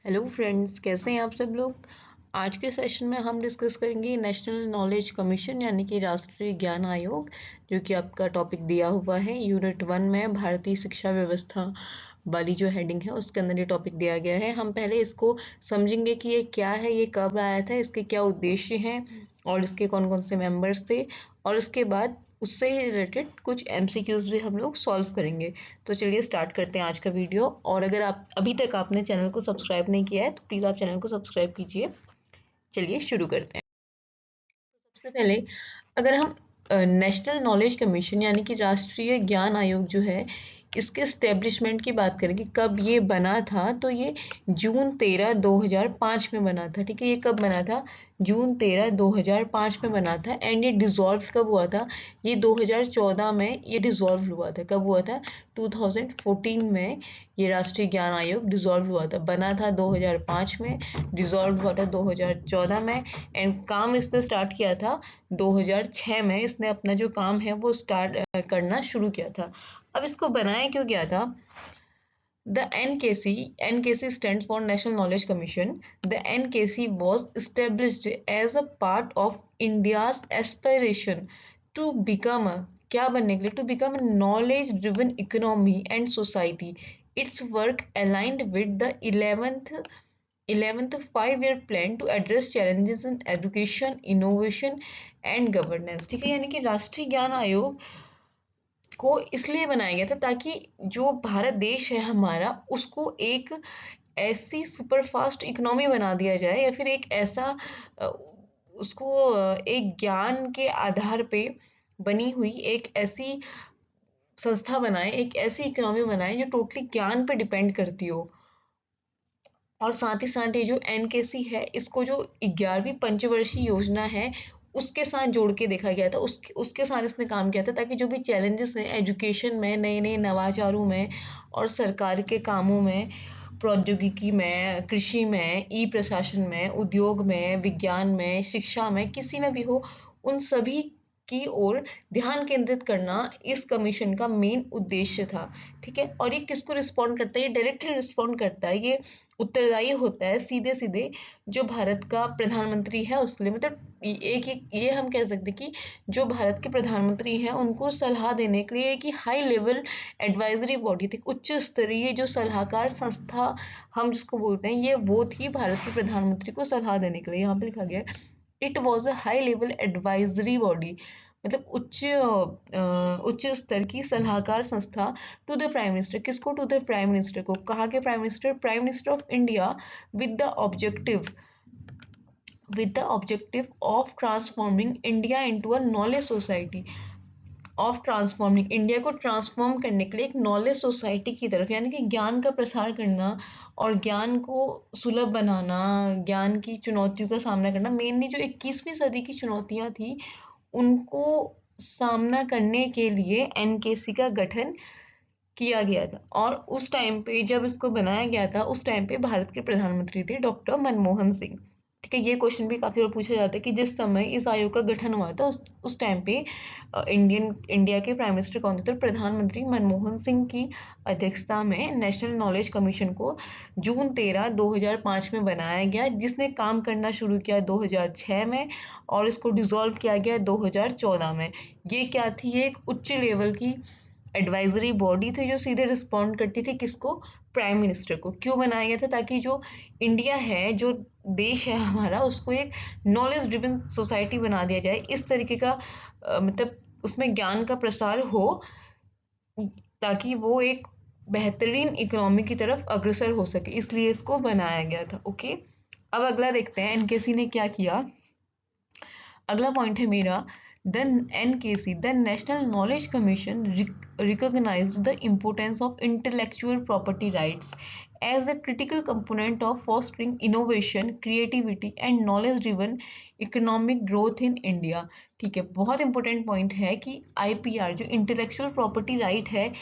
Hello friends, कैसे हैं आप सब लोग। आज के सेशन में हम डिस्कस करेंगे नेशनल नॉलेज कमीशन यानी कि राष्ट्रीय ज्ञान आयोग, जो कि आपका टॉपिक दिया हुआ है यूनिट 1 में भारतीय शिक्षा व्यवस्था वाली जो हेडिंग है उसके अंदर ये टॉपिक दिया गया है। हम पहले इसको समझेंगे कि ये क्या है, ये कब आया था, इसके क्या उद्देश्य हैं और इसके कौन कौन से मेंबर्स थे, और उसके बाद उससे रिलेटेड कुछ एमसीक्यूज भी हम लोग सॉल्व करेंगे। तो चलिए स्टार्ट करते हैं आज का वीडियो। और अगर आप अभी तक आपने चैनल को सब्सक्राइब नहीं किया है तो प्लीज़ आप चैनल को सब्सक्राइब कीजिए। चलिए शुरू करते हैं। सबसे पहले अगर हम नेशनल नॉलेज कमीशन यानी कि राष्ट्रीय ज्ञान आयोग जो है इसके इस्टेब्लिशमेंट की बात करें कि कब ये बना था, तो ये जून 13 2005 में बना था। ठीक है, ये कब बना था? जून 13 2005 में बना था। एंड ये डिसॉल्व कब हुआ था? ये 2014 में ये डिसॉल्व हुआ था। कब हुआ था? 2014 में ये राष्ट्रीय ज्ञान आयोग डिसॉल्व हुआ था। बना था 2005 में, डिसॉल्व हुआ था 2014 में। एंड काम इसने स्टार्ट किया था 2006 में। इसने अपना जो काम है वो स्टार्ट करना शुरू किया था। अब इसको बनाया क्यों गया था? The NKC stands for National Knowledge Commission. The NKC was established as a part of India's aspiration to become a क्या बनने के लिए? To become a knowledge-driven economy and society. Its work aligned with the 11th 5-year plan to address challenges in education, innovation and governance. ठीक है, यानी कि राष्ट्रीय ज्ञान आयोग को इसलिए बनाया गया था ताकि जो भारत देश है हमारा उसको एक ऐसी सुपरफास्ट इकोनॉमी बना दिया जाए, या फिर एक ऐसा अ, उसको एक ज्ञान के आधार पे बनी हुई एक ऐसी संस्था बनाए, एक ऐसी इकोनॉमी बनाए जो टोटली ज्ञान पे डिपेंड करती हो। और साथ ही साथ ये जो एनकेसी है इसको जो 11वीं पंचवर्षीय योजना है उसके साथ जोड़ के देखा गया था। उसके साथ इसने काम किया था ताकि जो भी चैलेंजेस हैं एजुकेशन में, नए नए नवाचारों में और सरकार के कामों में, प्रौद्योगिकी में, कृषि में, ई प्रशासन में, उद्योग में, विज्ञान में, शिक्षा में, किसी में भी हो, उन सभी की ओर ध्यान केंद्रित करना इस कमीशन का मेन उद्देश्य था। ठीक है, और ये किसको रिस्पॉन्ड करता है? ये डायरेक्टली रिस्पॉन्ड करता है, ये उत्तरदायी होता है सीधे सीधे जो भारत का प्रधानमंत्री है उसके लिए। मतलब ये हम कह सकते हैं कि जो भारत के प्रधानमंत्री हैं उनको सलाह देने के लिए एक हाई लेवल एडवाइजरी बॉडी थी, उच्च स्तरीय जो सलाहकार संस्था हम जिसको बोलते हैं, ये वो थी भारत के प्रधानमंत्री को सलाह देने के लिए। यहाँ पे लिखा गया है it was a high level advisory body, मतलब उच्च स्तर की सलाहकार संस्था टू द प्राइम मिनिस्टर। किसको? टू द प्राइम मिनिस्टर को। कहाँ के prime minister? Prime minister of India, with the objective of transforming India into a knowledge society, of transforming India को ट्रांसफॉर्म करने के लिए एक नॉलेज सोसाइटी की तरफ, यानी कि ज्ञान का प्रसार करना और ज्ञान को सुलभ बनाना, ज्ञान की चुनौतियों का सामना करना। मेनली जो 21वीं सदी की चुनौतियां थी उनको सामना करने के लिए एनकेसी का गठन किया गया था। और उस टाइम पे जब इसको बनाया गया था उस टाइम पे भारत के प्रधानमंत्री थे डॉक्टर मनमोहन सिंह। ठीक है, ये क्वेश्चन भी काफी बार पूछा जाता है कि जिस समय इस आयोग का गठन हुआ था उस टाइम पे इंडिया के प्राइम मिनिस्टर कौन थे? तो प्रधानमंत्री मनमोहन सिंह की अध्यक्षता में नेशनल नॉलेज कमीशन को जून 13 2005 में बनाया गया, जिसने काम करना शुरू किया 2006 में और इसको डिसॉल्व किया गया 2014 में। ये क्या थी? ये एक उच्च लेवल की एडवाइजरी बॉडी थी जो सीधे रिस्पॉन्ड करती थी किसको? प्राइम मिनिस्टर को। क्यों बनाया गया था? ताकि जो इंडिया है, जो देश है हमारा, उसको एक नॉलेज ड्रिवन सोसाइटी बना दिया जाए। इस तरीके का मतलब उसमें ज्ञान का प्रसार हो ताकि वो एक बेहतरीन इकोनॉमी की तरफ अग्रसर हो सके, इसलिए इसको बनाया गया था। ओके, अब अगला देखते हैं एनकेसी ने क्या किया। अगला पॉइंट है मेरा, the NKC the national knowledge commission recognized the importance of intellectual property rights as a critical component of fostering innovation, creativity and knowledge driven economic growth in India। ठीक है, बहुत इंपॉर्टेंट पॉइंट है कि IPR जो intellectual property right है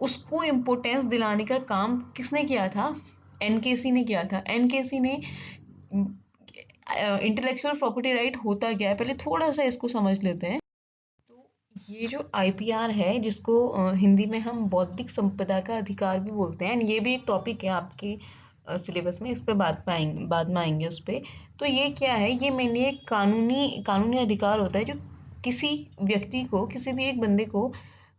उसको importance दिलाने का काम किसने किया था? एनकेसी ने किया था। एनकेसी ने इंटेलेक्चुअल प्रॉपर्टी राइट होता क्या है पहले थोड़ा सा इसको समझ लेते हैं। तो ये जो आईपीआर है जिसको हिंदी में हम बौद्धिक संपदा का अधिकार भी बोलते हैं, ये भी एक टॉपिक है आपके सिलेबस में, इस पे बाद में आएंगे उस पे। तो ये क्या है, ये मेनली एक कानूनी अधिकार होता है जो किसी व्यक्ति को, किसी भी एक बंदे को,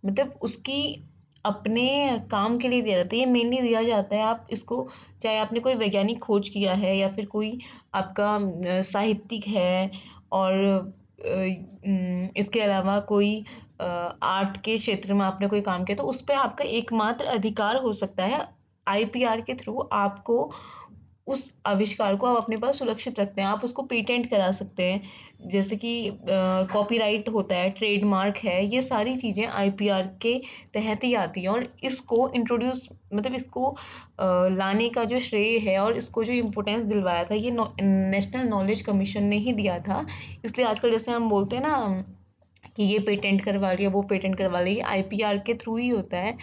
मतलब उसकी अपने काम के लिए दिया जाता है। ये मेनली दिया जाता है, आप इसको, चाहे आपने कोई वैज्ञानिक खोज किया है या फिर कोई आपका साहित्यिक है, और इसके अलावा कोई आर्ट के क्षेत्र में आपने कोई काम किया, तो उस पर आपका एकमात्र अधिकार हो सकता है। आईपीआर के थ्रू आपको उस आविष्कार को आप अपने पास सुरक्षित रखते हैं, आप उसको पेटेंट करा सकते हैं, जैसे कि कॉपीराइट होता है, ट्रेडमार्क है, ये सारी चीज़ें आईपीआर के तहत ही आती हैं। और इसको इंट्रोड्यूस, मतलब इसको लाने का जो श्रेय है और इसको जो इम्पोर्टेंस दिलवाया था, ये नेशनल नॉलेज कमीशन ने ही दिया था। इसलिए आजकल जैसे हम बोलते हैं ना कि ये पेटेंट करवा लिया, वो पेटेंट करवा लिया, ये आईपीआर के थ्रू ही होता है।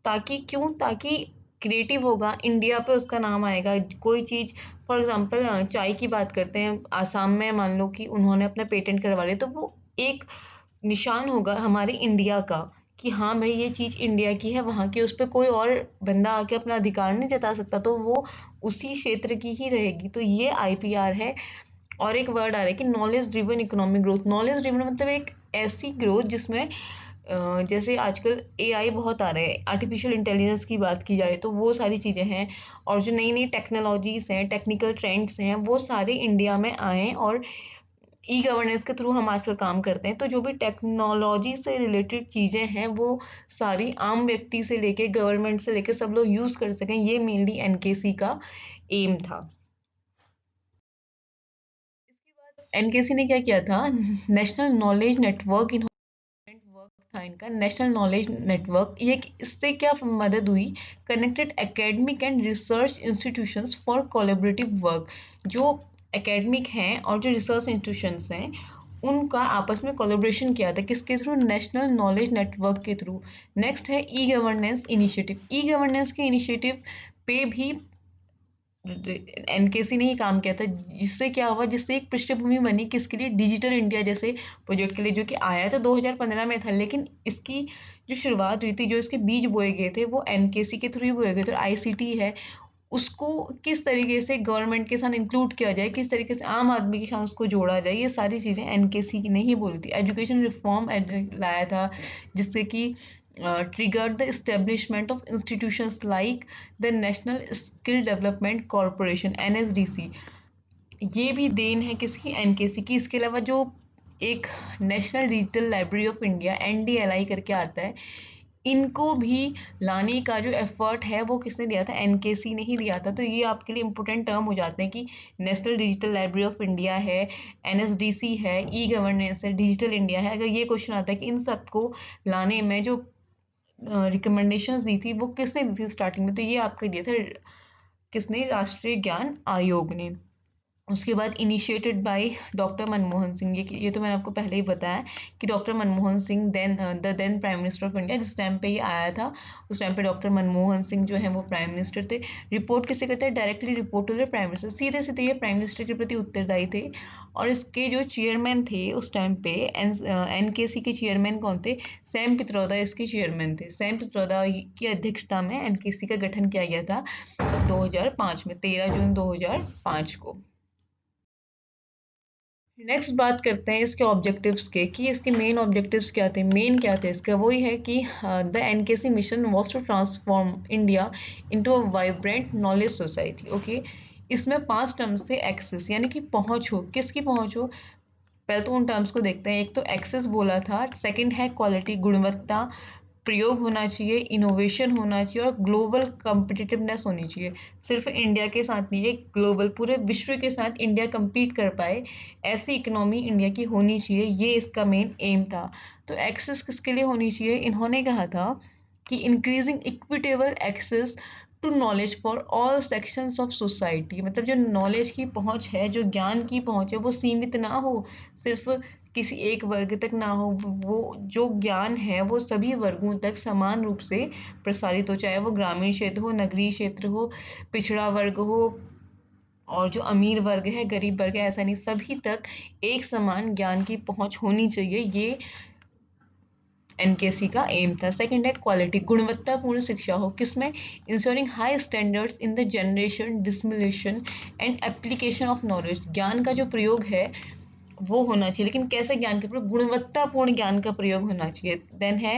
ताकि क्रिएटिव होगा, इंडिया पे उसका नाम आएगा। कोई चीज़, फॉर एग्जांपल चाय की बात करते हैं, आसाम में मान लो कि उन्होंने अपना पेटेंट करवा लिया, तो वो एक निशान होगा हमारे इंडिया का कि हाँ भाई ये चीज़ इंडिया की है, वहाँ की, उस पर कोई और बंदा आके अपना अधिकार नहीं जता सकता, तो वो उसी क्षेत्र की ही रहेगी। तो ये आईपीआर है। और एक वर्ड आ रहा है कि knowledge driven economic growth. Knowledge driven मतलब एक ऐसी ग्रोथ जिसमें जैसे आजकल एआई बहुत आ रहे हैं, आर्टिफिशियल इंटेलिजेंस की बात की जाए तो वो सारी चीज़ें हैं, और जो नई नई टेक्नोलॉजीज हैं, टेक्निकल ट्रेंड्स हैं, वो सारे इंडिया में आए। और ई गवर्नेंस के थ्रू हम आजकल काम करते हैं, तो जो भी टेक्नोलॉजी से रिलेटेड चीज़ें हैं वो सारी आम व्यक्ति से लेके गवर्नमेंट से लेके सब लोग यूज़ कर सकें, ये मेनली एनकेसी का एम था। एनकेसी ने क्या किया था, नेशनल नॉलेज नेटवर्क, वर्क था इनका, नेशनल नॉलेज नेटवर्क। ये इससे क्या मदद हुई, connected academic and research institutions for collaborative work. जो एकेडमिक हैं और जो रिसर्च इंस्टीट्यूशंस हैं, उनका आपस में कोलैबोरेशन किया था, किसके थ्रू, नेशनल नॉलेज नेटवर्क के थ्रू। नेक्स्ट है e governance initiative. E governance के इनिशिएटिव पे भी एनकेसी ने ही काम किया था, जिससे क्या हुआ, जिससे एक पृष्ठभूमि बनी किसके लिए, डिजिटल इंडिया जैसे प्रोजेक्ट के लिए, जो कि आया तो 2015 में था, लेकिन इसकी जो शुरुआत हुई थी, जो इसके बीज बोए गए थे, वो एनकेसी के थ्रू ही बोए गए थे। और आईसीटी है, उसको किस तरीके से गवर्नमेंट के साथ इंक्लूड किया जाए, किस तरीके से आम आदमी के साथ उसको जोड़ा जाए, ये सारी चीज़ें एनकेसी ने ही बोली थी। एजुकेशन रिफॉर्म लाया था, जिससे कि triggered the establishment of institutions like the National Skill Development Corporation NSDC। ये भी देन है किसकी, एनकेसी की। इसके अलावा जो एक national digital library of India NDLI करके आता है, इनको भी लाने का जो एफर्ट है वो किसने दिया था, एनकेसी ने ही दिया था। तो ये आपके लिए इंपॉर्टेंट टर्म हो जाते हैं कि national digital library of India है, एनएसडीसी है, ई गवर्नेंस है, डिजिटल इंडिया है। अगर ये क्वेश्चन आता है कि इन सबको लाने में जो रिकमेंडेशंस दी थी वो किसने दी थी स्टार्टिंग में, तो ये आपको दिया था किसने, राष्ट्रीय ज्ञान आयोग ने। उसके बाद initiated by doctor Manmohan Singh. ये तो मैंने आपको पहले ही बताया कि doctor Manmohan Singh then prime minister of India, जिस टाइम पे ये आया था उस टाइम पे डॉक्टर मनमोहन सिंह जो है वो प्राइम मिनिस्टर थे। रिपोर्ट किसे करते हैं, directly report to the prime minister, सीधे सीधे ये प्राइम मिनिस्टर के प्रति उत्तरदायी थे। और इसके जो चेयरमैन थे उस टाइम पे, एनकेसी के चेयरमैन कौन थे, सैम पित्रोदा इसके चेयरमैन थे। सैम पित्रोदा की अध्यक्षता में एनकेसी का गठन किया गया था 2005 में, 13 जून 2005 को। नेक्स्ट बात करते हैं इसके ऑब्जेक्टिव्स के, कि इसके मेन ऑब्जेक्टिव्स क्या थे। मेन क्या थे इसका, वही है कि the NKC mission was to transform India into a vibrant knowledge society. Okay, इसमें 5 टर्म्स थे। एक्सेस यानी कि पहुंच हो, किसकी पहुंच हो, पहले तो उन टर्म्स को देखते हैं। एक तो एक्सेस बोला था, सेकंड है क्वालिटी, गुणवत्ता, प्रयोग होना चाहिए, इनोवेशन होना चाहिए, और ग्लोबल कम्पिटिटिवनेस होनी चाहिए। सिर्फ इंडिया के साथ नहीं, एक ग्लोबल पूरे विश्व के साथ इंडिया compete कर पाए, ऐसी इकोनॉमी इंडिया की होनी चाहिए, ये इसका मेन एम था। तो एक्सेस किसके लिए होनी चाहिए, इन्होंने कहा था कि increasing equitable access to knowledge for all sections of society. मतलब जो नॉलेज की पहुंच है, जो ज्ञान की पहुंच है, वो सीमित ना हो, सिर्फ किसी एक वर्ग तक ना हो, वो जो ज्ञान है वो सभी वर्गों तक समान रूप से प्रसारित हो, चाहे वो ग्रामीण क्षेत्र हो, नगरीय क्षेत्र हो, पिछड़ा वर्ग हो, और जो अमीर वर्ग है, गरीब वर्ग है, ऐसा नहीं, सभी तक एक समान ज्ञान की पहुंच होनी चाहिए। ये एनकेसी का एम था। सेकंड है क्वालिटी, गुणवत्तापूर्ण शिक्षा हो, किसमें? Ensuring high standards in the generation, dissemination and application of knowledge. ज्ञान का जो प्रयोग है वो होना चाहिए, लेकिन कैसे ज्ञान का प्रयोग? गुणवत्तापूर्ण ज्ञान का प्रयोग होना चाहिए। देन है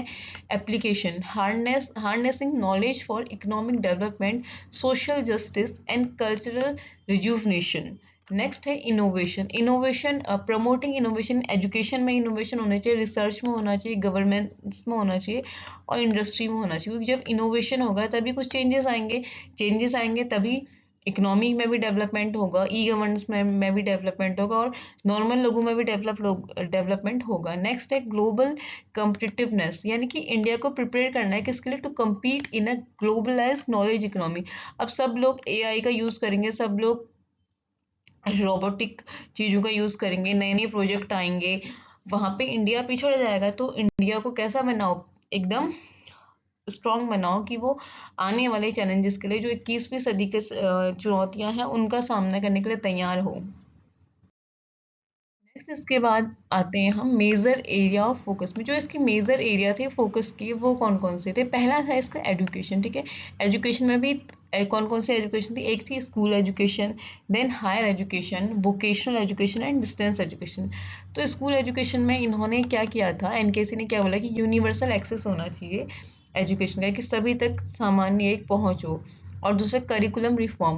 application, harnessing knowledge for economic development, social justice and cultural rejuvenation. Next है innovation, innovation promoting innovation, education में इनोवेशन होना चाहिए, रिसर्च में होना चाहिए, गवर्नमेंट्स में होना चाहिए और इंडस्ट्री में होना चाहिए, क्योंकि जब इनोवेशन होगा तभी कुछ चेंजेस आएंगे तभी इकोनॉमी में भी डेवलपमेंट होगा, ई गवर्नेंस में भी डेवलपमेंट होगा और नॉर्मल लोगों में भी डेवलपमेंट होगा। नेक्स्ट है ग्लोबल कम्पिटिटिवनेस, यानी कि इंडिया को प्रिपेयर करना है किसके लिए? To compete in a globalised knowledge economy. अब सब लोग एआई का यूज करेंगे, सब लोग रोबोटिक चीज़ों का यूज़ करेंगे, नए नए प्रोजेक्ट आएंगे, वहाँ पे इंडिया पिछड़ जाएगा। तो इंडिया को कैसा बनाओ? एकदम स्ट्रॉन्ग बनाओ कि वो आने वाले चैलेंजेस के लिए, जो 21वीं सदी के चुनौतियां हैं, उनका सामना करने के लिए तैयार हो। नेक्स्ट इसके बाद आते हैं हम मेजर एरिया ऑफ फोकस में। जो इसके मेजर एरिया थे फोकस के, वो कौन कौन से थे? पहला था इसका एजुकेशन, ठीक है। एजुकेशन में भी कौन कौन सी एजुकेशन थी? एक थी school education, then higher education, vocational education and distance education. तो स्कूल एजुकेशन में इन्होंने क्या किया था, एनकेसी ने क्या बोला कि यूनिवर्सल एक्सेस होना चाहिए एजुकेशन का, कि सभी तक सामान्य एक पहुंच हो। और दूसरा करिकुलम रिफॉर्म,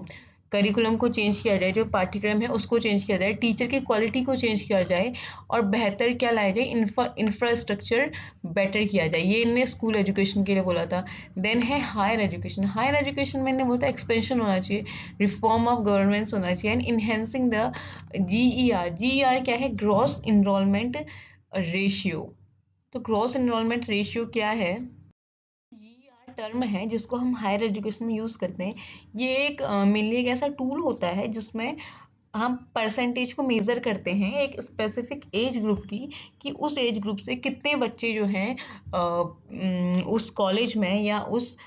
करिकुलम को चेंज किया जाए, जो पाठ्यक्रम है उसको चेंज किया जाए, टीचर की क्वालिटी को चेंज किया जाए और बेहतर क्या लाया जाए? इंफ्रास्ट्रक्चर बेटर किया जाए। ये इन्हें स्कूल एजुकेशन के लिए बोला था। देन है हायर एजुकेशन, हायर एजुकेशन में इन्हें बोलता है एक्सपेंशन होना चाहिए, रिफॉर्म ऑफ गवर्नमेंट्स होना चाहिए and enhancing the GER. GER क्या है? Gross enrolment ratio. तो ग्रॉस इनरोलमेंट रेशियो क्या है? जीईआर टर्म है जिसको हम हायर एजुकेशन में यूज करते हैं। ये एक मेनली एक ऐसा टूल होता है जिसमें हम परसेंटेज को मेजर करते हैं एक स्पेसिफिक एज ग्रुप की, कि उस एज ग्रुप से कितने बच्चे जो हैं उस कॉलेज में या उस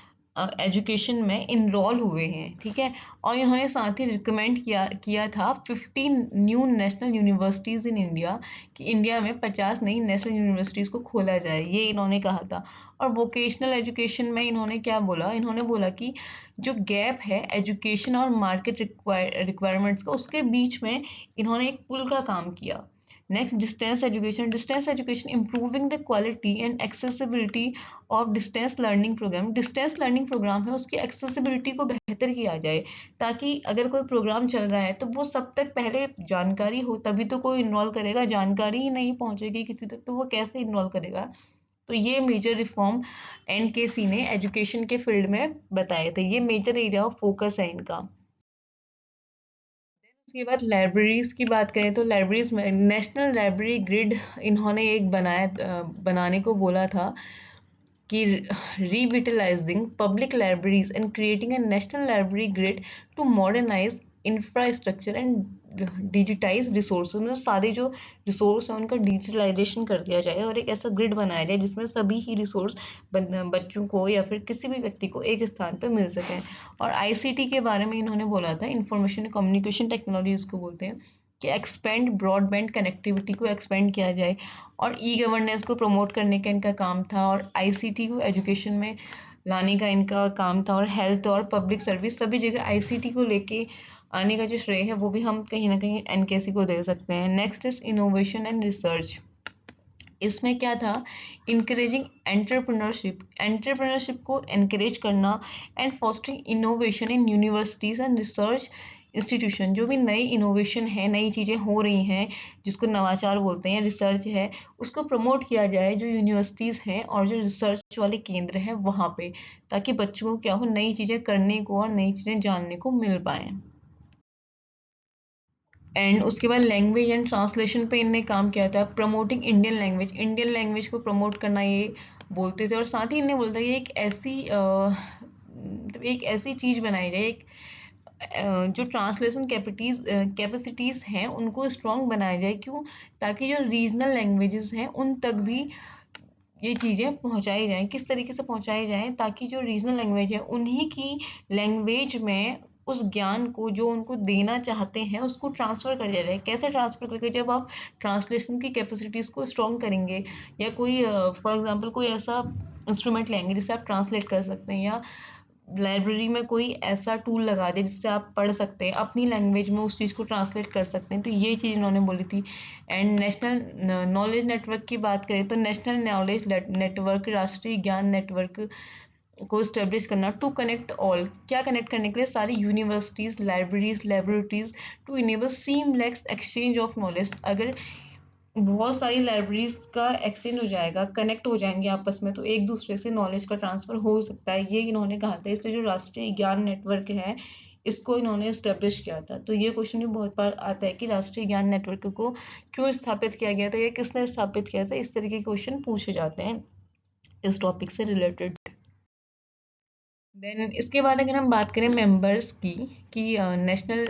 एजुकेशन में इनरोल हुए हैं, ठीक है। और इन्होंने साथ ही रिकमेंड किया था 15 new national universities in India, कि इंडिया में 50 नई नेशनल यूनिवर्सिटीज़ को खोला जाए, ये इन्होंने कहा था। और वोकेशनल एजुकेशन में इन्होंने क्या बोला? इन्होंने बोला कि जो गैप है एजुकेशन और मार्केट रिक्वायरमेंट्स का, उसके बीच में इन्होंने एक पुल का काम किया। Next distance education, distance education improving the quality and accessibility of distance learning programme. Distance learning programme है, उसकी एक्सेसिबिलिटी को बेहतर किया जाए, ताकि अगर कोई प्रोग्राम चल रहा है तो वो सब तक पहले जानकारी हो, तभी तो कोई इन्वॉल्व करेगा। जानकारी ही नहीं पहुंचेगी किसी तक तो वो कैसे इन्वॉल्व करेगा? तो ये मेजर रिफॉर्म एनकेसी ने एजुकेशन के फील्ड में बताए थे, ये मेजर एरिया ऑफ फोकस है इनका। उसके बाद लाइब्रेरीज की बात करें तो लाइब्रेरीज में नेशनल लाइब्रेरी ग्रिड इन्होंने एक बनाने को बोला था, कि revitalizing public libraries and creating a national library grid to modernize infrastructure and digitise resource, मतलब सारे जो रिसोर्स हैं उनका डिजिटलाइजेशन कर दिया जाए और एक ऐसा ग्रिड बनाया जाए जिसमें सभी ही रिसोर्स बच्चों को या फिर किसी भी व्यक्ति को एक स्थान पर मिल सकें। और आईसीटी के बारे में इन्होंने बोला था, इंफॉर्मेशन कम्युनिकेशन टेक्नोलॉजी उसको बोलते हैं, कि एक्सपेंड ब्रॉडबैंड कनेक्टिविटी को एक्सपेंड किया जाए और ई गवर्नेंस को प्रमोट करने का इनका काम था और आईसीटी को एजुकेशन में लाने का इनका काम था और हेल्थ और पब्लिक सर्विस सभी जगह आईसीटी को लेके आने का जो श्रेय है वो भी हम कहीं ना कहीं एनकेसी को दे सकते हैं। Next is innovation and research. इसमें क्या था? इंकरेजिंग एंटरप्रेन्योरशिप, एंटरप्रेन्योरशिप को एनकरेज करना and fostering innovation in universities and research institution. जो भी नई इनोवेशन है, नई चीज़ें हो रही हैं जिसको नवाचार बोलते हैं, रिसर्च है, उसको प्रमोट किया जाए जो यूनिवर्सिटीज़ हैं और जो रिसर्च वाले केंद्र हैं वहाँ पे, ताकि बच्चों को क्या हो, नई चीज़ें करने को और नई चीज़ें जानने को मिल पाएँ। एंड उसके बाद लैंग्वेज एंड ट्रांसलेशन पे इनने काम किया था, promoting Indian language, Indian language को प्रमोट करना ये बोलते थे। और साथ ही इन्हें बोलता है कि एक ऐसी चीज़ बनाई जाए, एक जो ट्रांसलेशन कैपेसिटीज़ हैं उनको स्ट्रॉन्ग बनाया जाए। क्यों? ताकि जो रीजनल लैंग्वेजेस हैं उन तक भी ये चीज़ें पहुंचाई जाएं। किस तरीके से पहुंचाई जाएं? ताकि जो रीजनल लैंग्वेज है उन्हीं की लैंग्वेज में उस ज्ञान को जो उनको देना चाहते हैं उसको ट्रांसफ़र कर दिया जाए। कैसे ट्रांसफ़र करके? जब आप ट्रांसलेशन की कैपेसिटीज़ को स्ट्रॉन्ग करेंगे, या कोई फॉर एग्जांपल कोई ऐसा इंस्ट्रूमेंट लेंगे जिससे आप ट्रांसलेट कर सकते हैं, या लाइब्रेरी में कोई ऐसा टूल लगा दे जिससे आप पढ़ सकते हैं, अपनी लैंग्वेज में उस चीज़ को ट्रांसलेट कर सकते हैं। तो ये चीज़ इन्होंने बोली थी। एंड नेशनल नॉलेज नेटवर्क की बात करें तो नेशनल नॉलेज नेटवर्क, राष्ट्रीय ज्ञान नेटवर्क को स्टेब्लिश करना टू कनेक्ट ऑल। क्या कनेक्ट करने के लिए? सारी universities, libraries, laboratories, to enable seamless exchange of knowledge. अगर बहुत सारी लाइब्रेरीज का एक्सचेंज हो जाएगा, कनेक्ट हो जाएंगे आपस में, तो एक दूसरे से नॉलेज का ट्रांसफर हो सकता है, ये इन्होंने कहा था। इसलिए जो राष्ट्रीय ज्ञान नेटवर्क है इसको इन्होंने स्टेब्लिश किया था। तो ये क्वेश्चन भी बहुत बार आता है कि राष्ट्रीय ज्ञान नेटवर्क को क्यों स्थापित किया गया था या किसने स्थापित किया था। इस तरीके के क्वेश्चन पूछे जाते हैं इस टॉपिक से रिलेटेड। देन इसके बाद अगर हम बात करें मेंबर्स की, कि नेशनल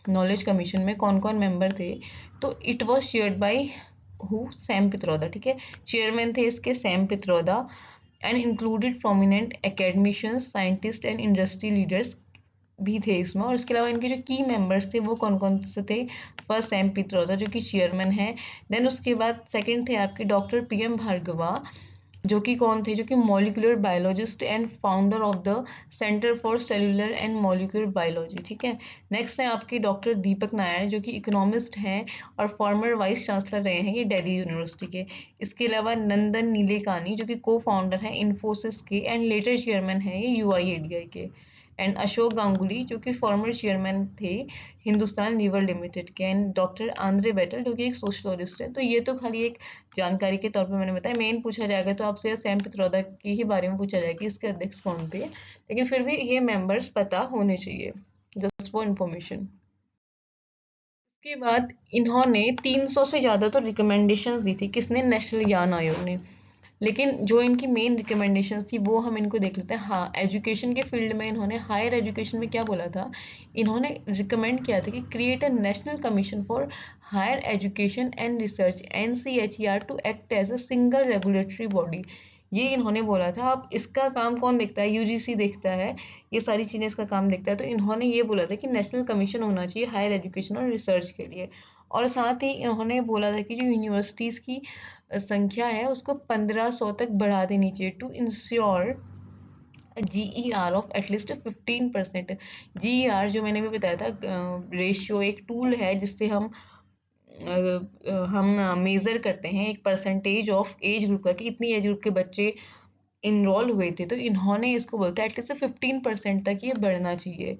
नॉलेज कमीशन में कौन कौन मेंबर थे, तो it was shared by Sam Pitroda. ठीक है, चेयरमैन थे इसके Sam Pitroda, and included prominent academicians, scientist and industry leaders भी थे इसमें। और इसके अलावा इनके जो की मेंबर्स थे वो कौन कौन से थे? फर्स्ट सैम पित्रोदा जो कि चेयरमैन है। देन उसके बाद सेकंड थे आपके डॉक्टर PM भार्गवा, जो कि कौन थे? जो कि molecular biologist and founder of the centre for cellular and molecular biology. ठीक है। नेक्स्ट है आपके डॉक्टर दीपक नायर, जो कि इकोनॉमिस्ट हैं और फॉर्मर वाइस चांसलर रहे हैं ये दिल्ली यूनिवर्सिटी के। इसके अलावा नंदन नीलेकानी, जो कि को फाउंडर हैं इन्फोसिस के एंड लेटर चेयरमैन हैं ये UIADI के। एंड अशोक गांगुली, जो कि फॉर्मर चेयरमैन थे हिंदुस्तान लीवर लिमिटेड के। एंड डॉक्टर आंद्रे बैटल, जो कि एक सोशलॉजिस्ट है। तो ये तो खाली एक जानकारी के तौर पे मैंने बताया। मेन पूछा जाएगा तो आपसे सैम पित्रोदा के ही बारे में पूछा जाएगा कि इसके अध्यक्ष कौन थे, लेकिन फिर भी ये मेंबर्स पता होने चाहिए, जस्ट फॉर इंफॉर्मेशन। उसके बाद इन्होंने 300 से ज़्यादा तो रिकमेंडेशंस दी थी। किसने? नेशनल ज्ञान आयोग ने। लेकिन जो इनकी मेन रिकमेंडेशंस थी वो हम इनको देख लेते हैं। हाँ, एजुकेशन के फील्ड में इन्होंने हायर एजुकेशन में क्या बोला था? इन्होंने रिकमेंड किया था कि create a national commission for higher education and research NCHER to act as a single regulatory body. ये इन्होंने बोला था। अब इसका काम कौन देखता है? UGC देखता है, ये सारी चीज़ें इसका काम देखता है। तो इन्होंने ये बोला था कि नेशनल कमीशन होना चाहिए हायर एजुकेशन और रिसर्च के लिए। और साथ ही इन्होंने बोला था कि जो यूनिवर्सिटीज़ की संख्या है उसको 1500 तक बढ़ा देनी चाहिए to ensure GER of at least 15%। GER जो मैंने भी बताया था, रेशियो एक टूल है जिससे हम मेज़र करते हैं एक परसेंटेज ऑफ एज ग्रुप का, कि इतनी एज ग्रुप के बच्चे इनरोल हुए थे। तो इन्होंने इसको बोलते हैं एटलीस्ट 15% तक ये बढ़ना चाहिए।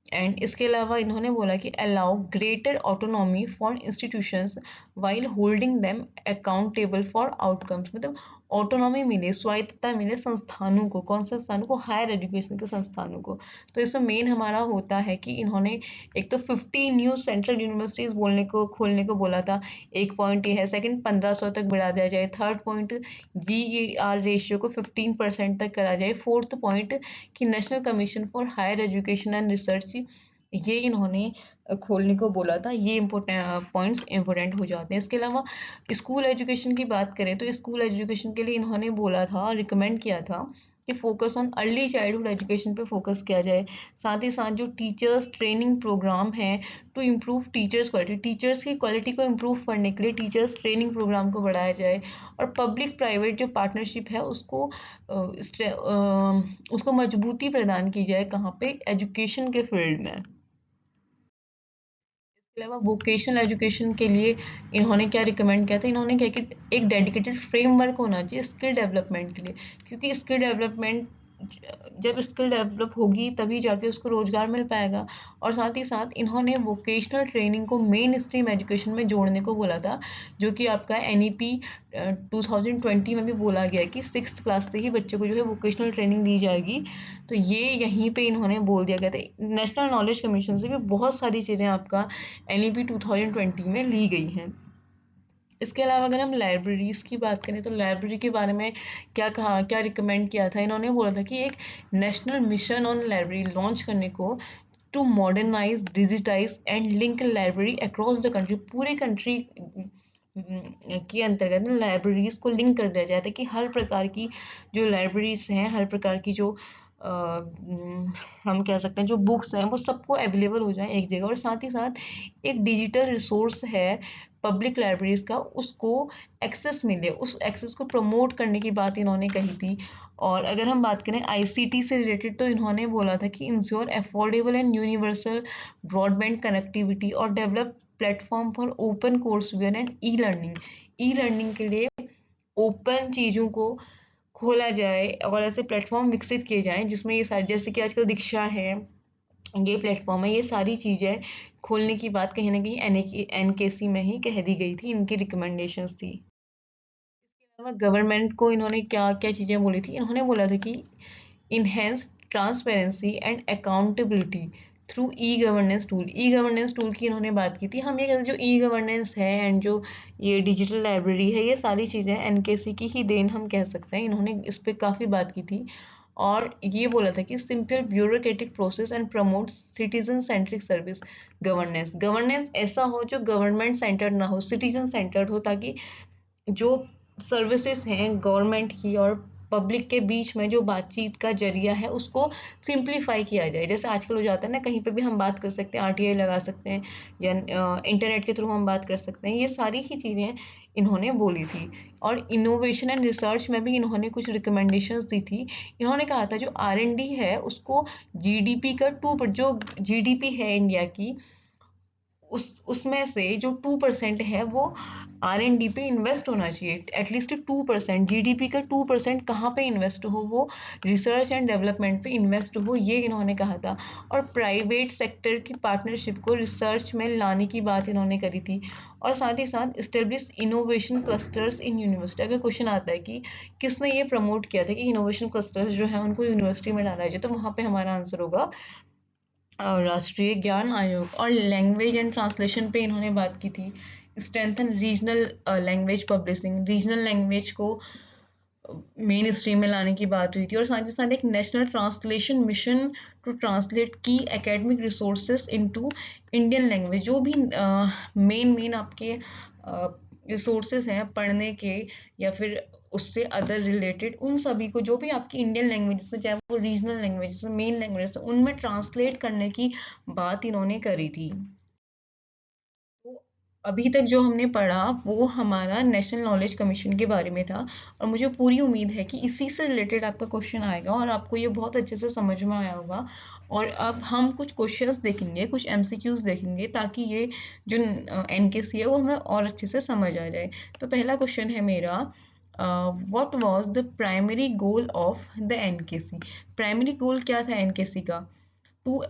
एंड इसके अलावा इन्होंने बोला कि allow greater autonomy for institutions while holding them accountable for outcomes. मतलब ऑटोनॉमी मिले, स्वायत्तता मिले संस्थानों को। कौन से संस्थानों को? हायर एजुकेशन के संस्थानों को। तो इसमें मेन हमारा होता है कि इन्होंने एक तो 50 न्यू सेंट्रल यूनिवर्सिटीज़ खोलने को बोला था। एक पॉइंट ये है। सेकंड, 1500 तक बढ़ा दिया जाए। थर्ड पॉइंट, GER रेशियो को 15% तक करा जाए। फोर्थ पॉइंट कि national commission for higher education and research, ये इन्होंने खोलने को बोला था। ये इम्पोर्टेंट पॉइंट्स इंपॉर्टेंट हो जाते हैं। इसके अलावा स्कूल एजुकेशन की बात करें तो स्कूल एजुकेशन के लिए इन्होंने बोला था, रिकमेंड किया था कि focus on early childhood education पे फोकस किया जाए। साथ ही साथ जो टीचर्स ट्रेनिंग प्रोग्राम है to improve teachers quality, teachers की क्वालिटी को इम्प्रूव करने के लिए टीचर्स ट्रेनिंग प्रोग्राम को बढ़ाया जाए। और पब्लिक प्राइवेट जो पार्टनरशिप है उसको मजबूती प्रदान की जाए। कहाँ पे? एजुकेशन के फील्ड में। इसके अलावा वोकेशनल एजुकेशन के लिए इन्होंने क्या रिकमेंड किया था? इन्होंने क्या कि एक डेडिकेटेड फ्रेमवर्क होना चाहिए स्किल डेवलपमेंट के लिए, क्योंकि स्किल डेवलपमेंट, जब स्किल डेवलप होगी तभी जाके उसको रोजगार मिल पाएगा। और साथ ही साथ इन्होंने वोकेशनल ट्रेनिंग को मेन स्ट्रीम एजुकेशन में जोड़ने को बोला था, जो कि आपका NEP 2020 में भी बोला गया कि 6th क्लास से ही बच्चे को जो है वोकेशनल ट्रेनिंग दी जाएगी। तो ये यहीं पे इन्होंने बोल दिया गया था। नेशनल नॉलेज कमीशन से भी बहुत सारी चीज़ें आपका NEP 2020 में ली गई हैं। इसके अलावा अगर हम लाइब्रेरीज की बात करें तो लाइब्रेरी के बारे में क्या रिकमेंड किया था? इन्होंने बोला था कि एक national mission on library launch करने को, to modernise, digitise and link library across the country. पूरे कंट्री के अंतर्गत लाइब्रेरीज को लिंक कर दिया जाए ताकि हर प्रकार की जो लाइब्रेरीज हैं, हर प्रकार की जो हम कह सकते हैं जो बुक्स हैं वो सबको अवेलेबल हो जाए एक जगह, और साथ ही साथ एक डिजिटल रिसोर्स है पब्लिक लाइब्रेरीज का, उसको एक्सेस मिले, उस एक्सेस को प्रमोट करने की बात इन्होंने कही थी। और अगर हम बात करें आईसीटी से रिलेटेड, तो इन्होंने बोला था कि ensure affordable and universal broadband connectivity और develop platform for open courseware and e learning. E learning के लिए ओपन चीज़ों को खोला जाए और ऐसे प्लेटफॉर्म विकसित किए जाएं जिसमें ये सारी, जैसे कि आजकल दीक्षा है, ये प्लेटफॉर्म है, ये सारी चीज़ें खोलने की बात कहीं ना कहीं एनकेसी में ही कह दी गई थी, इनकी रिकमेंडेशंस थी। इसके अलावा गवर्नमेंट को इन्होंने क्या क्या चीज़ें बोली थी, इन्होंने बोला था कि enhance transparency and accountability through e governance tool. E governance tool की इन्होंने बात की थी। हम ये कहते जो ई गवर्नेंस है एंड जो ये डिजिटल लाइब्रेरी है, ये सारी चीज़ें एनकेसी की ही देन हम कह सकते हैं। इन्होंने इस पर काफ़ी बात की थी और ये बोला था कि simple bureaucratic process and promote citizen centric service governance. Governance ऐसा हो जो गवर्नमेंट सेंटर्ड ना हो, सिटीजन सेंटर्ड हो, ताकि जो सर्विसेज हैं गवर्नमेंट की और पब्लिक के बीच में जो बातचीत का जरिया है उसको सिंप्लीफाई किया जाए। जैसे आजकल हो जाता है ना, कहीं पे भी हम बात कर सकते हैं, आरटीआई लगा सकते हैं या इंटरनेट के थ्रू हम बात कर सकते हैं, ये सारी ही चीज़ें इन्होंने बोली थी। और इनोवेशन एंड रिसर्च में भी इन्होंने कुछ रिकमेंडेशंस दी थी। इन्होंने कहा था जो आर&डी है उसको जीडीपी का 2, जो जीडीपी है इंडिया की, उसमें से जो 2% है वो आर&डी पे इन्वेस्ट होना चाहिए। एटलीस्ट 2%, जीडीपी का 2% कहाँ पे इन्वेस्ट हो, वो रिसर्च एंड डेवलपमेंट पे इन्वेस्ट हो, ये इन्होंने कहा था। और प्राइवेट सेक्टर की पार्टनरशिप को रिसर्च में लाने की बात इन्होंने करी थी। और साथ ही साथ establish innovation clusters in university. अगर क्वेश्चन आता है कि किसने ये प्रमोट किया था कि इनोवेशन क्लस्टर्स जो है उनको यूनिवर्सिटी में डाला जाए, तो वहाँ पे हमारा आंसर होगा राष्ट्रीय ज्ञान आयोग। और लैंग्वेज एंड ट्रांसलेशन पे इन्होंने बात की थी। Strengthen regional language publishing, regional language को मेन स्ट्रीम में लाने की बात हुई थी। और साथ ही साथ एक national translation mission to translate की academic resources into Indian language. जो भी मेन आपके रिसोर्सेज हैं पढ़ने के या फिर उससे अदर रिलेटेड, उन सभी को जो भी आपकी इंडियन लैंग्वेज है, चाहे वो रीजनल लैंग्वेज है, मेन लैंग्वेज है, उनमें ट्रांसलेट करने की बात इन्होंने करी थी। तो अभी तक जो हमने पढ़ा वो हमारा नेशनल नॉलेज कमीशन के बारे में था, और मुझे पूरी उम्मीद है कि इसी से रिलेटेड आपका क्वेश्चन आएगा और आपको ये बहुत अच्छे से समझ में आया होगा। और अब हम कुछ क्वेश्चंस देखेंगे, कुछ एमसीक्यूज देखेंगे, ताकि ये जो एनकेसी है वो हमें और अच्छे से समझ आ जाए। तो पहला क्वेश्चन है मेरा, what was the primary goal of the NKC. Primary goal क्या था एनकेसी का? To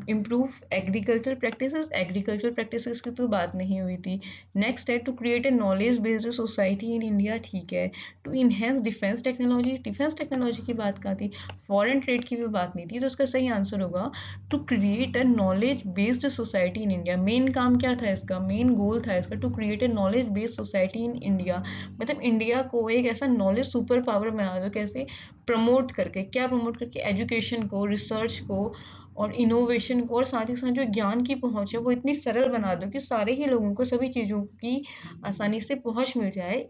improve agriculture practices. Agriculture practices की तो बात नहीं हुई थी। नेक्स्ट है to create a knowledge based society in India, ठीक है। To enhance defence technology, defence technology की बात कहाँ थी? फॉरेन ट्रेड की भी बात नहीं थी, तो इसका सही आंसर होगा to create a knowledge based society in India. Main काम क्या था इसका, मेन गोल था इसका to create a knowledge based society in India. मतलब इंडिया को एक ऐसा नॉलेज सुपर पावर बना दो। कैसे? प्रमोट करके। क्या प्रमोट करके? एजुकेशन को, रिसर्च को और इनोवेशन को, और साथ ही साथ जो ज्ञान की पहुंच है वो इतनी सरल बना दो कि सारे ही लोगों को सभी चीज़ों की आसानी से पहुंच मिल जाए।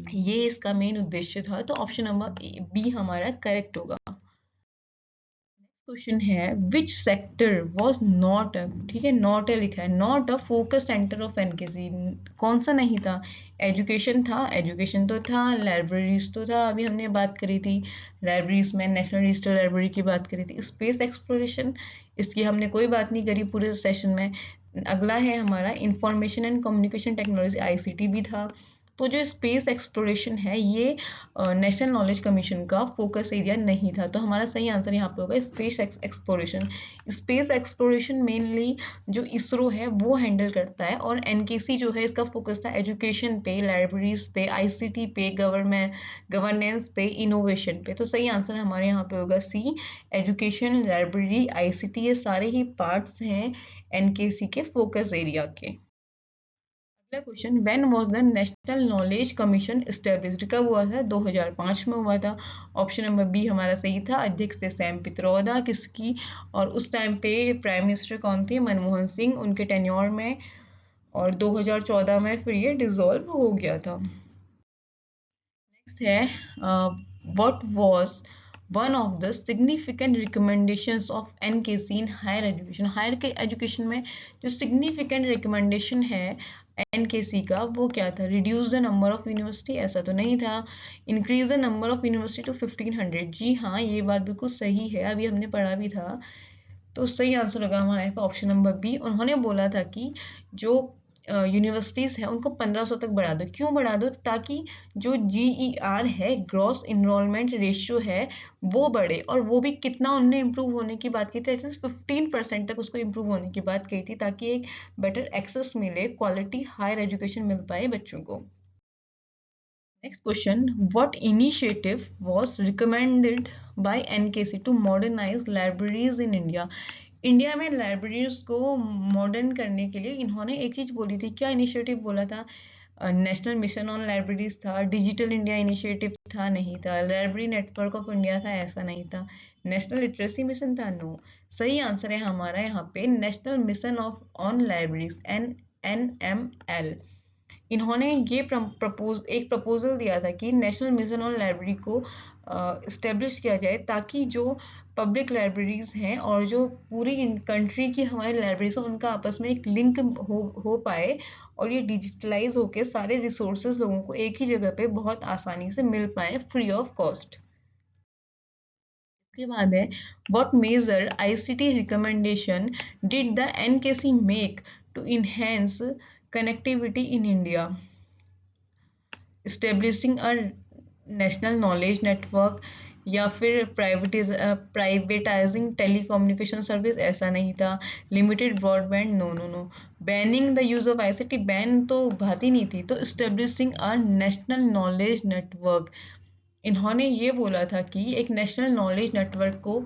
ये इसका मेन उद्देश्य था। तो ऑप्शन नंबर बी हमारा करेक्ट होगा। क्वेश्चन है which sector was not a, ठीक है, नॉट अ लिखा है, not a focus centre of NKC. कौन सा नहीं था? एजुकेशन था, एजुकेशन तो था। लाइब्रेरीज तो था, अभी हमने बात करी थी लाइब्रेरीज में, नेशनल डिजिटल लाइब्रेरी की बात करी थी। स्पेस एक्सप्लोरेशन, इसकी हमने कोई बात नहीं करी पूरे सेशन में। अगला है हमारा information and communication technology, ICT भी था। तो जो स्पेस एक्सप्लोरेशन है ये नेशनल नॉलेज कमीशन का फोकस एरिया नहीं था। तो हमारा सही आंसर यहाँ पे होगा space exploration. Space exploration mainly जो इसरो है वो हैंडल करता है, और एनकेसी जो है इसका फोकस था एजुकेशन पे, लाइब्रेरीज पे, आईसीटी पे, गवर्नेंस पे, इनोवेशन पे। तो सही आंसर हमारे यहाँ पे होगा सी, एजुकेशन, लाइब्रेरी, आईसीटी, ये सारे ही पार्ट्स हैं एनकेसी के फोकस एरिया के। अगला question, when was the national knowledge commission established? कब हुआ था? 2005 में हुआ था। ऑप्शन नंबर बी हमारा सही था। अध्यक्ष थे सैम पित्रोदा, किसकी? और उस टाइम पे प्राइम मिनिस्टर कौन थे? मनमोहन सिंह, उनके टेन्योर में। और 2014 में फिर ये डिसॉल्व हो गया था। नेक्स्ट है what was one of the significant recommendations of NKC in higher education. Higher के एजुकेशन में जो सिग्निफिकेंट रिकमेंडेशन है एनकेसी का वो क्या था? Reduce the number of university, ऐसा तो नहीं था। Increase the number of university to 1500, जी हाँ ये बात बिल्कुल सही है, अभी हमने पढ़ा भी था। तो सही आंसर होगा हमारा ऑप्शन नंबर बी। उन्होंने बोला था कि जो यूनिवर्सिटीज़ हैं उनको 1500 तक बढ़ा दो। क्यों बढ़ा दो? ताकि जो GER है, ग्रॉस इनरोलमेंट रेशियो है, वो बढ़े। और वो भी कितना उनने इम्प्रूव होने की बात की थी? एटलीस्ट 15% तक उसको इम्प्रूव होने की बात कही थी, ताकि एक बेटर एक्सेस मिले, क्वालिटी हायर एजुकेशन मिल पाए बच्चों को। Next question, what initiative was recommended by NKC to modernize libraries in India? India में लाइब्रेरीज को मॉडर्न करने के लिए इन्होंने एक चीज बोली थी। क्या इनिशिएटिव बोला था? नेशनल मिशन ऑन लाइब्रेरीज था, डिजिटल इंडिया इनिशिएटिव था, नहीं था। लाइब्रेरी नेटवर्क ऑफ इंडिया था, ऐसा नहीं था। नेशनल लिटरेसी मिशन था, नो। सही आंसर है हमारा यहाँ पे national mission of on libraries, NML। इन्होंने ये एक प्रपोजल दिया था कि नेशनल मिशन ऑन लाइब्रेरी को इस्टेब्लिश किया जाए, ताकि जो पब्लिक लाइब्रेरीज हैं और जो पूरी कंट्री की हमारी लाइब्रेरीज हैं उनका आपस में एक लिंक हो पाए, और ये डिजिटलाइज होके सारे रिसोर्सेज लोगों को एक ही जगह पे बहुत आसानी से मिल पाए, फ्री ऑफ कॉस्ट। इसके बाद है, what major ICT recommendation did the NKC make to enhance connectivity in India? Establishing a national knowledge network, या फिर प्राइवेटाइजिंग टेलीकम्युनिकेशन सर्विस, ऐसा नहीं था। Limited broadband, no no no. Banning the use of ICT, ban तो बात ही नहीं थी। तो establishing a national knowledge network, इन्होंने ये बोला था कि एक नेशनल नॉलेज नेटवर्क को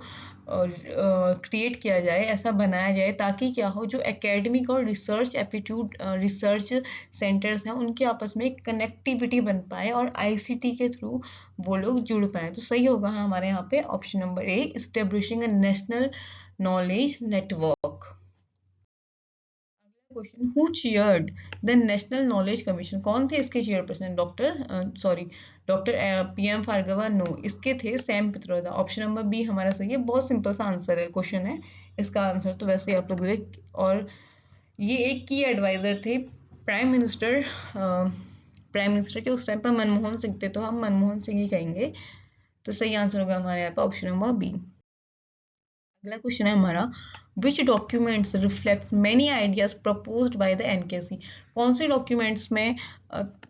क्रिएट किया जाए, ऐसा बनाया जाए, ताकि क्या हो, जो एकेडमिक और रिसर्च एप्टीट्यूड रिसर्च सेंटर्स हैं उनके आपस में कनेक्टिविटी बन पाए और ICT के थ्रू वो लोग जुड़ पाए। तो सही होगा हमारे यहाँ पे option number A, establishing a national knowledge network. Question, who chaired the national knowledge commission? कौन थे इसके chairperson? Doctor PM Bhargava, no. इसके थे Sam Pitroda. Option number B हमारा सही है। बहुत सिंपल सा आंसर है, क्वेश्चन है इसका आंसर तो वैसे ही आप लोग देख। और ये एक की एडवाइजर थे प्राइम मिनिस्टर के। उस टाइम पर मनमोहन सिंह थे, तो हम मनमोहन सिंह ही कहेंगे। तो सही आंसर होगा हमारे यहाँ पे ऑप्शन नंबर बी। अगला क्वेश्चन है हमारा, which documents reflect many ideas proposed by the NKC? कौन से डॉक्यूमेंट्स में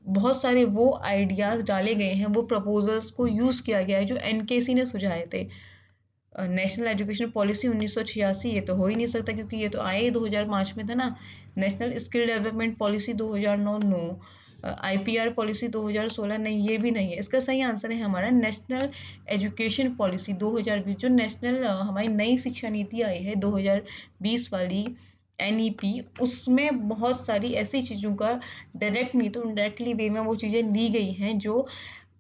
बहुत सारे वो आइडियाज डाले गए हैं, वो प्रपोजल्स को यूज किया गया है जो NKC ने सुझाए थे? नेशनल एजुकेशन पॉलिसी 1986, ये तो हो ही नहीं सकता क्योंकि ये तो आए 2005 में था ना। National skill development policy 2009, no. IPR policy 2016, नहीं, ये भी नहीं है। इसका सही आंसर है हमारा नेशनल एजुकेशन पॉलिसी 2020, जो नेशनल हमारी नई शिक्षा नीति आई है 2020 वाली NEP, उसमें बहुत सारी ऐसी चीज़ों का डायरेक्ट नहीं तो इनडायरेक्टली वे में वो चीज़ें ली गई हैं जो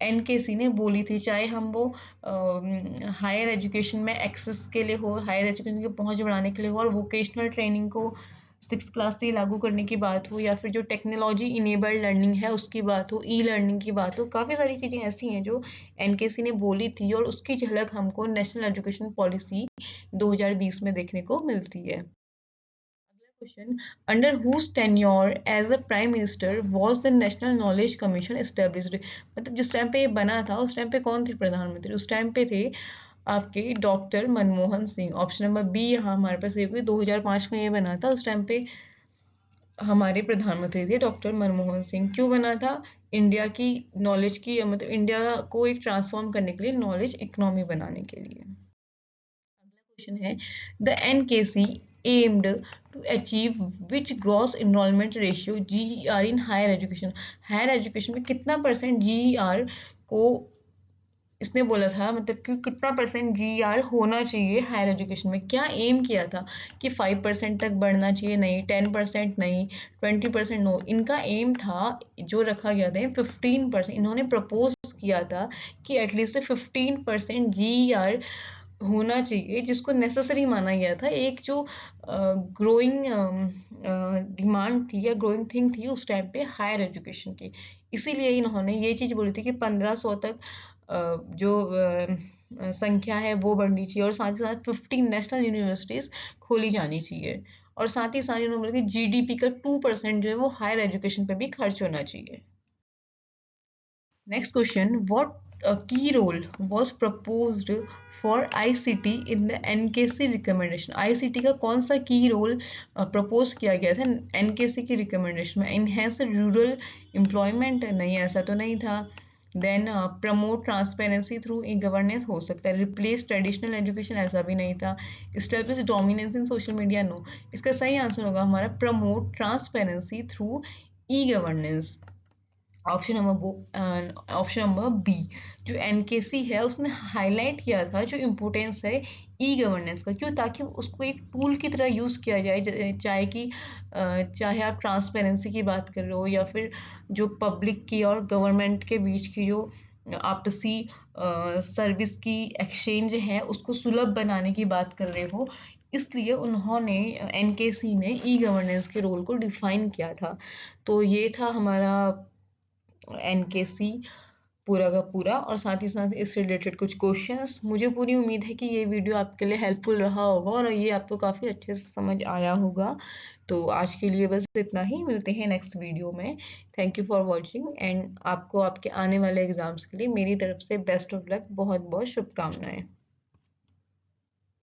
NKC ने बोली थी। चाहे हम वो हायर एजुकेशन में एक्सेस के लिए हो, हायर एजुकेशन की पहुंच बढ़ाने के लिए हो, और वोकेशनल ट्रेनिंग को 6th क्लास से लागू करने की बात हो, या फिर जो टेक्नोलॉजी इनेबल्ड लर्निंग है उसकी बात हो, E-लर्निंग की बात हो, काफ़ी सारी चीज़ें ऐसी हैं जो NKC ने बोली थी, और उसकी झलक हमको नेशनल एजुकेशन पॉलिसी 2020 में देखने को मिलती है। Question, under whose tenure as a prime minister was the national knowledge commission established? मतलब जिस टाइम पे ये बना था उस टाइम पे कौन थे प्रधानमंत्री? उस टाइम पे थे आपके doctor Manmohan Singh. Option number B यहाँ हमारे पास ये हुई। 2005 में ये बना था, उस टाइम पे हमारे प्रधानमंत्री थे डॉक्टर मनमोहन सिंह। क्यों बना था? इंडिया की नॉलेज की, मतलब इंडिया को एक ट्रांसफॉर्म करने के लिए, नॉलेज इकोनॉमी बनाने के लिए। क्वेश्चन है, the NKC aimed to achieve which gross enrollment ratio GER in higher education? Higher education में कितना % GER को इसने बोला था, मतलब कि कितना % GER होना चाहिए हायर एजुकेशन में? क्या एम किया था कि 5% तक बढ़ना चाहिए? नहीं। 10% नहीं। 20% नो। इनका एम था, जो रखा गया था, 15%। इन्होंने प्रपोज किया था कि एटलीस्ट 15% GER होना चाहिए, जिसको नेसेसरी माना गया था। एक जो ग्रोइंग डिमांड थी या ग्रोइंग थिंग थी उस टाइम पे हायर एजुकेशन की। इसीलिए इन्होंने ये चीज़ बोली थी कि 1500 तक जो संख्या है वो बढ़नी चाहिए, और साथ ही साथ 15 नेशनल यूनिवर्सिटीज़ खोली जानी चाहिए, और साथ ही साथ मतलब कि जीडीपी का 2% जो है वो हायर एजुकेशन पे भी खर्च होना चाहिए। Next question, what key role was proposed for ICT in the NKC recommendation? ICT का कौन सा की रोल प्रपोज किया गया था NKC की रिकमेंडेशन में? इनहेंस रूरल एम्प्लॉयमेंट, नहीं ऐसा तो नहीं था। Then promote transparency through e governance हो सकता है। रिप्लेस ट्रेडिशनल एजुकेशन, ऐसा भी नहीं था। Establish dominance in social media, no. इसका सही आंसर होगा हमारा promote transparency through e governance. Option number B, जो एनकेसी है उसने हाईलाइट किया था जो इम्पोर्टेंस है ई गवर्नेंस का, क्यों? ताकि उसको एक टूल की तरह यूज़ किया जाए, चाहे आप ट्रांसपेरेंसी की बात कर रहे हो या फिर जो पब्लिक की और गवर्नमेंट के बीच की जो आपसी सर्विस की एक्सचेंज है उसको सुलभ बनाने की बात कर रहे हो, इसलिए उन्होंने एनकेसी ने ई गवर्नेंस के रोल को डिफाइन किया था। तो ये था हमारा एनकेसी पूरा का पूरा, और साथ ही साथ इससे रिलेटेड कुछ क्वेश्चंस। मुझे पूरी उम्मीद है कि ये वीडियो आपके लिए हेल्पफुल रहा होगा और ये आपको काफ़ी अच्छे से समझ आया होगा। तो आज के लिए बस इतना ही, मिलते हैं नेक्स्ट वीडियो में। Thank you for watching, and आपको आपके आने वाले एग्जाम्स के लिए मेरी तरफ से बेस्ट ऑफ लक, बहुत बहुत शुभकामनाएं।